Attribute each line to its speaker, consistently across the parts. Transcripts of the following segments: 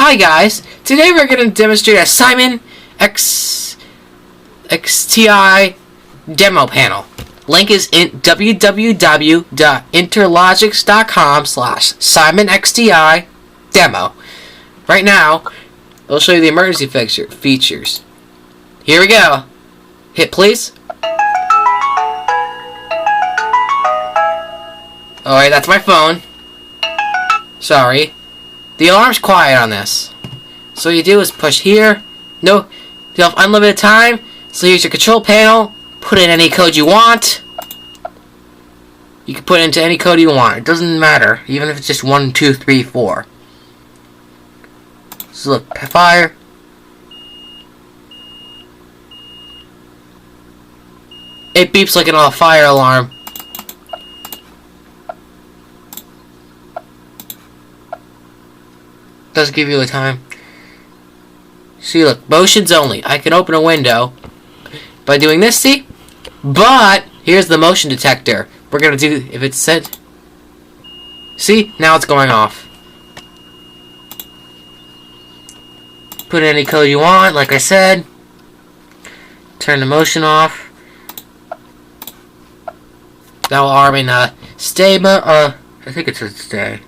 Speaker 1: Hi guys, today we're going to demonstrate a Simon XTI demo panel. Link is in www.interlogics.com/SimonXTI demo. Right now, I'll show you the emergency features. Here we go. Hit please. Alright, that's my phone. Sorry. The alarm's quiet on this. So what you do is push here. No, you have unlimited time. So here's your control panel. Put in any code you want. You can put it into any code you want. It doesn't matter, even if it's just 1, 2, 3, 4. So look, fire. It beeps like a fire alarm. Doesn't give you a time. See, look, motions only. I can open a window by doing this, see? But here's the motion detector. We're gonna do, if it's set. See? Now it's going off. Put in any code you want, like I said. Turn the motion off. That will alarm in stay mode. I think it says stay.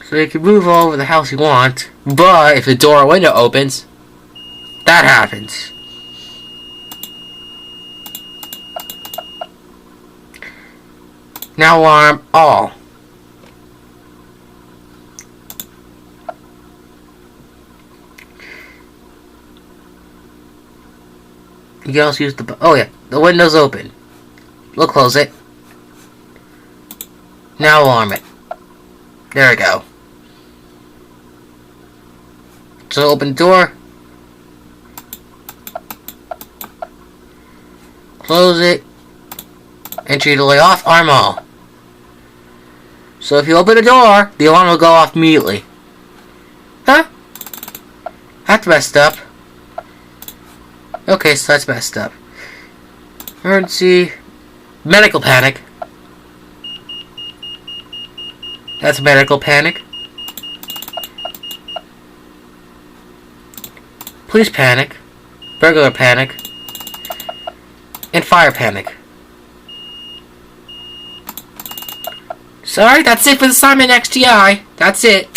Speaker 1: So you can move all over the house you want, but if the door or window opens, that happens. Now alarm all. You can also use the, oh yeah, the window's open. We'll close it. Now alarm it. There we go. So open the door. Close it. Entry delay off, arm all. So if you open the door, the alarm will go off immediately. Huh? That's messed up. Okay, so that's messed up. Emergency. Medical panic. That's medical panic. Police panic. Burglar panic. And fire panic. Sorry, that's it for the Simon XTI. That's it.